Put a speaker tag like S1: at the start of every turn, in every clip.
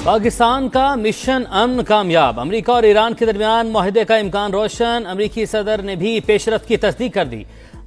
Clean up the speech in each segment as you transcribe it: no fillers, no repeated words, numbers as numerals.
S1: پاکستان کا مشن امن کامیاب، امریکہ اور ایران کے درمیان معاہدے کا امکان روشن، امریکی صدر نے بھی پیش رفت کی تصدیق کر دی۔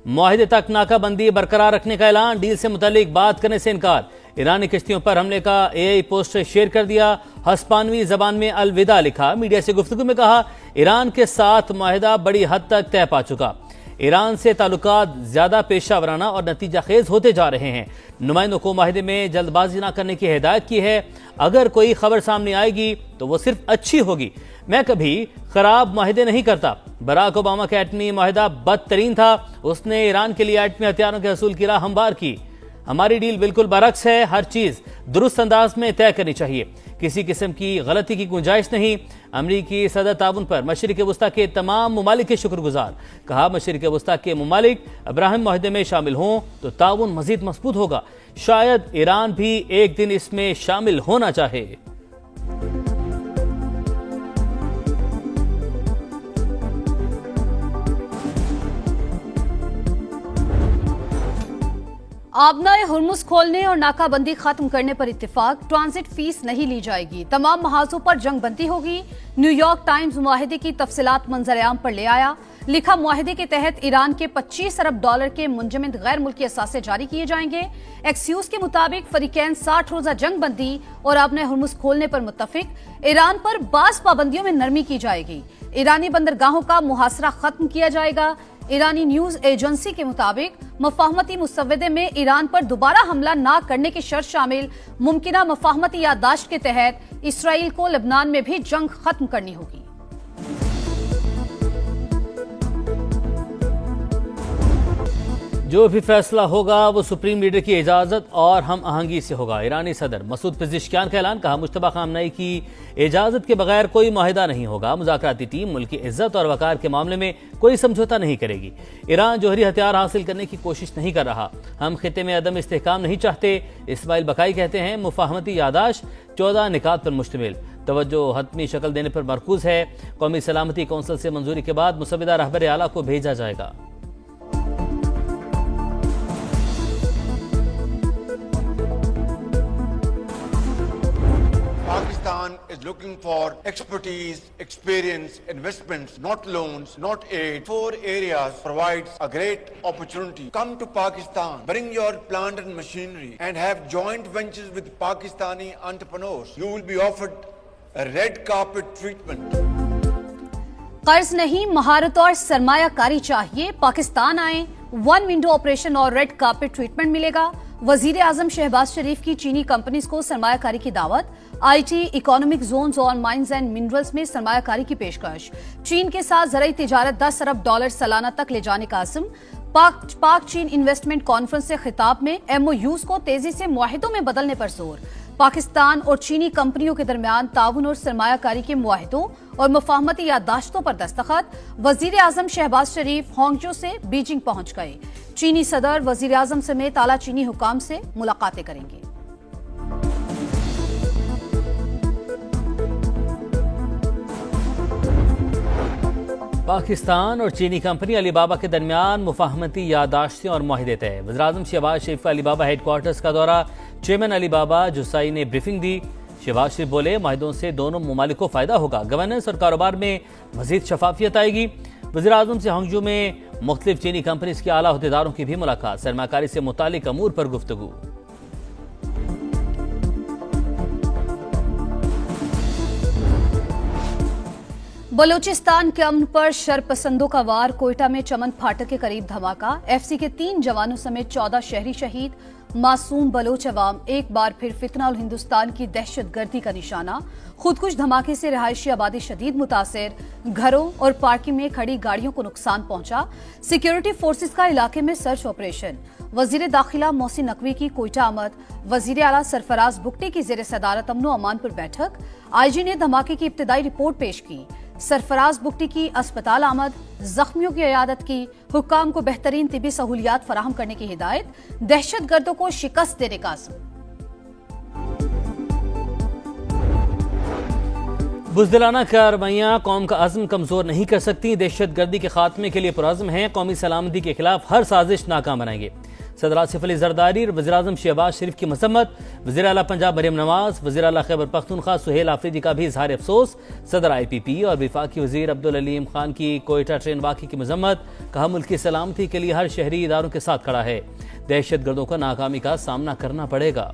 S1: معاہدے تک ناکہ بندی برقرار رکھنے کا اعلان، ڈیل سے متعلق بات کرنے سے انکار۔ ایرانی کشتیوں پر حملے کا AI پوسٹر شیئر کر دیا، ہسپانوی زبان میں الوداع لکھا۔ میڈیا سے گفتگو میں کہا ایران کے ساتھ معاہدہ بڑی حد تک طے پا چکا، ایران سے تعلقات زیادہ پیشہ ورانہ اور نتیجہ خیز ہوتے جا رہے ہیں۔ نمائندوں کو معاہدے میں جلد بازی نہ کرنے کی ہدایت کی ہے، اگر کوئی خبر سامنے آئے گی تو وہ صرف اچھی ہوگی۔ میں کبھی خراب معاہدے نہیں کرتا۔ براک اوباما کا ایٹمی معاہدہ بدترین تھا، اس نے ایران کے لیے ایٹمی ہتھیاروں کے حصول کی راہ ہموار کی۔ ہماری ڈیل بالکل برعکس ہے، ہر چیز درست انداز میں طے کرنی چاہیے، کسی قسم کی غلطی کی گنجائش نہیں۔ امریکی صدر تعاون پر مشرق وسطیٰ کے تمام ممالک کے شکر گزار، کہا مشرق وسطیٰ کے ممالک ابراہیم معاہدے میں شامل ہوں تو تعاون مزید مضبوط ہوگا، شاید ایران بھی ایک دن اس میں شامل ہونا چاہے۔
S2: آبنائے ہرمز کھولنے اور ناکہ بندی ختم کرنے پر اتفاق، ٹرانزٹ فیس نہیں لی جائے گی، تمام محاذوں پر جنگ بندی ہوگی۔ نیو یارک ٹائمز معاہدے کی تفصیلات منظر عام پر لے آیا، لکھا معاہدے کے تحت ایران کے $25 ارب کے منجمد غیر ملکی اثاثے جاری کیے جائیں گے۔ ایکسیوز کے مطابق فریقین 60 روزہ جنگ بندی اور آبنائے ہرمز کھولنے پر متفق، ایران پر بعض پابندیوں میں نرمی کی جائے گی، ایرانی بندرگاہوں کا محاصرہ ختم کیا جائے گا۔ ایرانی نیوز ایجنسی کے مطابق مفاہمتی مسودے میں ایران پر دوبارہ حملہ نہ کرنے کی شرط شامل، ممکنہ مفاہمتی یادداشت کے تحت اسرائیل کو لبنان میں بھی جنگ ختم کرنی ہوگی۔
S1: جو بھی فیصلہ ہوگا وہ سپریم لیڈر کی اجازت اور ہم آہنگی سے ہوگا۔ ایرانی صدر مسعود پزشکیان کا اعلان، کہا مجتبی خامنہئی کی اجازت کے بغیر کوئی معاہدہ نہیں ہوگا، مذاکراتی ٹیم ملک کی عزت اور وقار کے معاملے میں کوئی سمجھوتہ نہیں کرے گی۔ ایران جوہری ہتھیار حاصل کرنے کی کوشش نہیں کر رہا، ہم خطے میں عدم استحکام نہیں چاہتے۔ اسماعیل بقائی کہتے ہیں مفاہمتی یادداشت 14 نکات پر مشتمل، توجہ حتمی شکل دینے پر مرکوز ہے، قومی سلامتی کونسل سے منظوری کے بعد مسودہ رہبر اعلیٰ کو بھیجا جائے گا۔
S3: Pakistan is looking for expertise, experience, investments, not loans, not aid. 4 areas provides a great opportunity. Come to Pakistan, bring your plant and machinery and have joint ventures with Pakistani entrepreneurs. You will be offered a red carpet treatment.
S2: قرض نہیں، مہارت اور سرمایہ کاری چاہیے، پاکستان آئیں، 1 window operation اور red carpet treatment ملے گا۔ وزیر اعظم شہباز شریف کی چینی کمپنیز کو سرمایہ کاری کی دعوت، IT، اکنامک زونز اور مائنز اینڈ منرلز میں سرمایہ کاری کی پیشکش۔ چین کے ساتھ زرعی تجارت $10 ارب سالانہ تک لے جانے کا عزم۔ پاک چین انویسٹمنٹ کانفرنس سے خطاب میں MOUs کو تیزی سے معاہدوں میں بدلنے پر زور۔ پاکستان اور چینی کمپنیوں کے درمیان تعاون اور سرمایہ کاری کے معاہدوں اور مفاہمتی یادداشتوں پر دستخط۔ وزیر اعظم شہباز شریف ہانگجو سے بیجنگ پہنچ گئے، چینی صدر وزیر اعظم سمیت اعلیٰ چینی حکام سے ملاقاتیں کریں گے۔
S1: پاکستان اور چینی کمپنی علی بابا کے درمیان مفاہمتی یادداشتیں اور معاہدے طے۔ وزیراعظم شہباز شریف کا علی بابا ہیڈ کوارٹرز کا دورہ، چیئرمین علی بابا جسائی نے بریفنگ دی۔ شہباز شریف بولے معاہدوں سے دونوں ممالک کو فائدہ ہوگا، گورننس اور کاروبار میں مزید شفافیت آئے گی۔ وزیراعظم سے ہانگجو میں مختلف چینی کمپنیز کے اعلیٰ عہدیداروں کی بھی ملاقات، سرمایہ کاری سے متعلق امور پر گفتگو۔
S2: بلوچستان کے امن پر شرپسندوں کا وار، کوئٹہ میں چمن پھاٹک کے قریب دھماکہ، FC کے 3 جوانوں سمیت 14 شہری شہید، معصوم بلوچ عوام ایک بار پھر فتنہ الہندوستان کی دہشت گردی کا نشانہ۔ خودکش دھماکے سے رہائشی آبادی شدید متاثر، گھروں اور پارکنگ میں کھڑی گاڑیوں کو نقصان پہنچا۔ سیکیورٹی فورسز کا علاقے میں سرچ آپریشن۔ وزیر داخلہ محسن نقوی کی کوئٹہ آمد، وزیر اعلیٰ سرفراز بگٹی کی زیر صدارت امن و امان پر بیٹھک، IG نے دھماکے کی ابتدائی رپورٹ پیش کی۔ سرفراز بگٹی کی اسپتال آمد، زخمیوں کی عیادت کی، حکام کو بہترین طبی سہولیات فراہم کرنے کی ہدایت، دہشت گردوں کو شکست دینے کا عزم۔
S1: بزدلانہ کارروائیاں قوم کا عزم کمزور نہیں کر سکتی، دہشت گردی کے خاتمے کے لیے پرعزم ہیں، قومی سلامتی کے خلاف ہر سازش ناکام بنائیں گے۔ صدر آصف علی زرداری اور وزیراعظم شہباز شریف کی مذمت، وزیر اعلیٰ پنجاب مریم نواز، وزیر اعلیٰ خیبر پختونخوا سہیل آفریدی کا بھی اظہار افسوس، صدر آئی پی پی اور وفاقی وزیر عبدالعلیم خان کی کوئٹہ ٹرین واقعے کی مذمت، کہا ملک کی سلامتی کے لیے ہر شہری اداروں کے ساتھ کھڑا ہے، دہشت گردوں کو ناکامی کا سامنا کرنا پڑے گا۔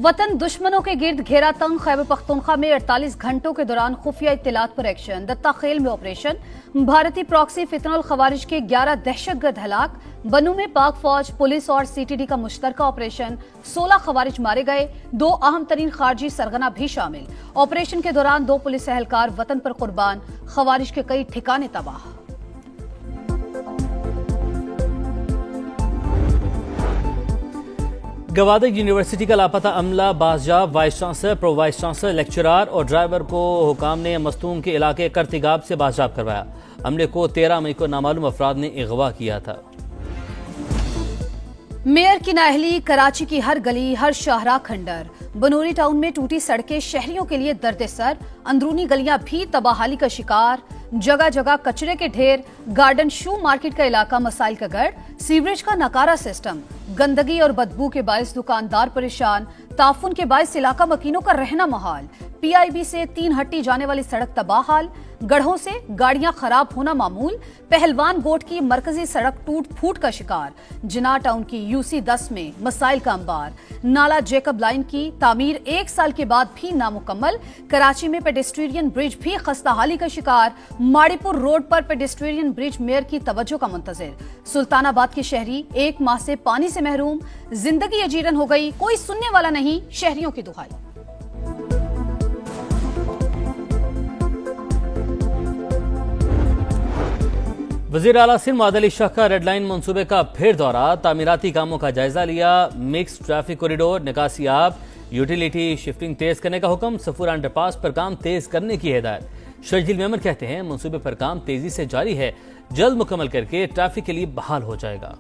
S2: وطن دشمنوں کے گرد گھیرا تنگ، خیبر پختونخوا میں 48 گھنٹوں کے دوران خفیہ اطلاعات پر ایکشن، دتا خیل میں آپریشن، بھارتی پراکسی فتنہ الخوارج کے 11 دہشت گرد ہلاک، بنو میں پاک فوج، پولیس اور سی ٹی ڈی کا مشترکہ آپریشن، 16 خوارج مارے گئے، 2 اہم ترین خارجی سرغنہ بھی شامل، آپریشن کے دوران 2 پولیس اہلکار وطن پر قربان، خوارج کے کئی ٹھکانے تباہ۔
S1: گوادر یونیورسٹی کا لاپتہ عملہ بازیاب، vice chancellor, pro vice chancellor, lecturer اور ڈرائیور کو حکام نے مستونگ کے علاقے کرتگاب سے بازیاب کروایا۔ عملے کو 13 مئی کو نامعلوم افراد نے اغوا کیا تھا۔
S2: میئر کی نااہلی، کراچی کی ہر گلی، ہر شاہراہ کھنڈر، بنوری ٹاؤن میں ٹوٹی سڑکیں شہریوں کے لیے درد سر، اندرونی گلیاں بھی تباہی کا شکار، جگہ جگہ کچرے کے ڈھیر، گارڈن شو مارکیٹ کا علاقہ مسائل کا گڑھ، سیوریج کا ناکارہ سسٹم، گندگی اور بدبو کے باعث دکاندار پریشان، تعفن کے باعث علاقہ مکینوں کا رہنا محال، پی آئی بی سے 3 ہٹی جانے والی سڑک تباہ حال، گڑھوں سے گاڑیاں خراب ہونا معمول، پہلوان گوٹ کی مرکزی سڑک ٹوٹ پھوٹ کا شکار، جناح ٹاؤن کی UC 10 میں مسائل کا انبار، نالا جیکب لائن کی تعمیر 1 سال کے بعد بھی نامکمل، کراچی میں پیڈسٹرین برج بھی خستہ حالی کا شکار، ماڑی پور روڈ پر پیڈسٹرین برج میئر کی توجہ کا منتظر، سلطان آباد کے شہری 1 ماہ سے پانی سے محروم، زندگی اجیرن ہو گئی، کوئی سننے والا نہیں، شہریوں کی دہائی۔
S1: وزیر اعلیٰ سندھ معاذ علی شاہ کا ریڈ لائن منصوبے کا پھر دورہ، تعمیراتی کاموں کا جائزہ لیا، مکس ٹریفک کوریڈور، نکاسی آب، یوٹیلیٹی شفٹنگ تیز کرنے کا حکم، سفور انڈر پاس پر کام تیز کرنے کی ہدایت۔ شرجیل میمن کہتے ہیں منصوبے پر کام تیزی سے جاری ہے، جلد مکمل کر کے ٹریفک کے لیے بحال ہو جائے گا۔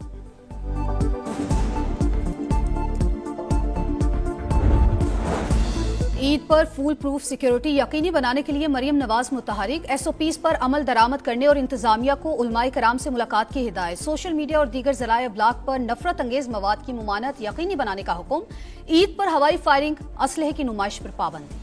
S2: عید پر فول پروف سیکیورٹی یقینی بنانے کے لیے مریم نواز متحرک، SOPs پر عمل درآمد کرنے اور انتظامیہ کو علماء کرام سے ملاقات کی ہدایت، سوشل میڈیا اور دیگر ذرائع ابلاغ پر نفرت انگیز مواد کی ممانعت یقینی بنانے کا حکم، عید پر ہوائی فائرنگ، اسلحے کی نمائش پر پابندی۔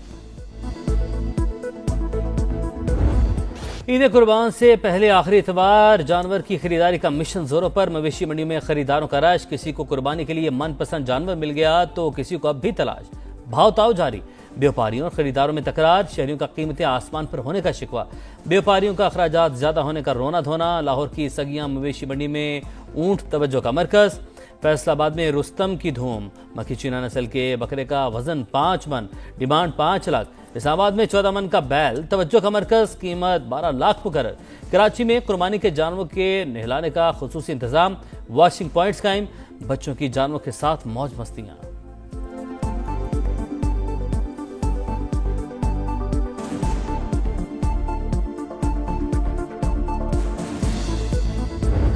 S1: عید قربان سے پہلے آخری اتوار جانور کی خریداری کا مشن زوروں پر، مویشی منڈی میں خریداروں کا رش، کسی کو قربانی کے لیے من پسند جانور مل گیا تو کسی کو اب بھی تلاش، بھاؤ تاؤ جاری، بیوپاریوں اور خریداروں میں تکرار، شہریوں کا قیمتیں آسمان پر ہونے کا شکوہ، بیوپاریوں کا اخراجات زیادہ ہونے کا رونا دھونا، لاہور کی سگیاں مویشی منڈی میں اونٹ توجہ کا مرکز، فیصل آباد میں رستم کی دھوم، مکھی چینا نسل کے بکرے کا وزن 5 من، ڈیمانڈ 5 لاکھ، اسلام آباد میں 14 من کا بیل توجہ کا مرکز، قیمت 12 لاکھ مقرر، کراچی میں قربانی کے جانوروں کے نہلانے کا خصوصی انتظام، واشنگ پوائنٹس قائم، بچوں کی جانوروں کے ساتھ موج مستیاں۔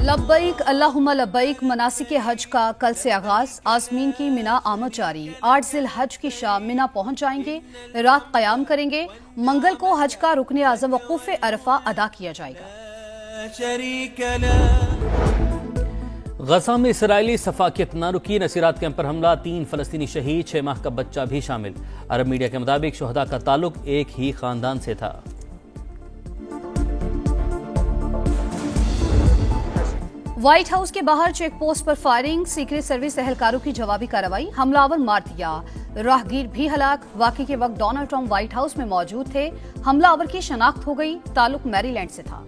S2: لبیک اللہم لبیک، مناسک حج کا کل سے آغاز، عازمین کی مینا آمد جاری، 8 ذی الحج کی شام مینا پہنچ جائیں گے، رات قیام کریں گے، منگل کو حج کا رکن اعظم وقوف عرفہ ادا کیا جائے گا۔
S1: غزہ میں اسرائیلی سفاکیت نہ رکی، نصیرات کیمپ پر حملہ، 3 فلسطینی شہید، 6 ماہ کا بچہ بھی شامل، عرب میڈیا کے مطابق شہداء کا تعلق ایک ہی خاندان سے تھا۔
S2: وائٹ ہاؤس کے باہر چیک پوسٹ پر فائرنگ، سیکریٹ سروس اہلکاروں کی جوابی کارروائی، حملہ آور مار دیا، راہگیر بھی ہلاک، واقعے کے وقت ڈونلڈ ٹرمپ وائٹ ہاؤس میں موجود تھے، حملہ آور کی شناخت ہو گئی، تعلق میری لینڈ سے تھا۔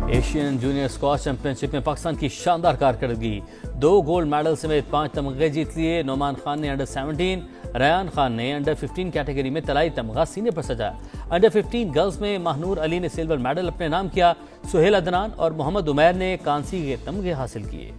S1: ایشین جونیئر اسکواش چیمپئن شپ میں پاکستان کی شاندار کارکردگی، 2 گولڈ میڈل سمیت 5 تمغے جیت لیے، نعمان خان نے انڈر 17، ریان خان نے انڈر 15 کیٹیگری میں طلائی تمغہ سینے پر سجایا، انڈر 15 گرلز میں ماہنور علی نے سلور میڈل اپنے نام کیا، سہیل عدنان اور محمد عمیر نے کانسی کے تمغے حاصل کیے۔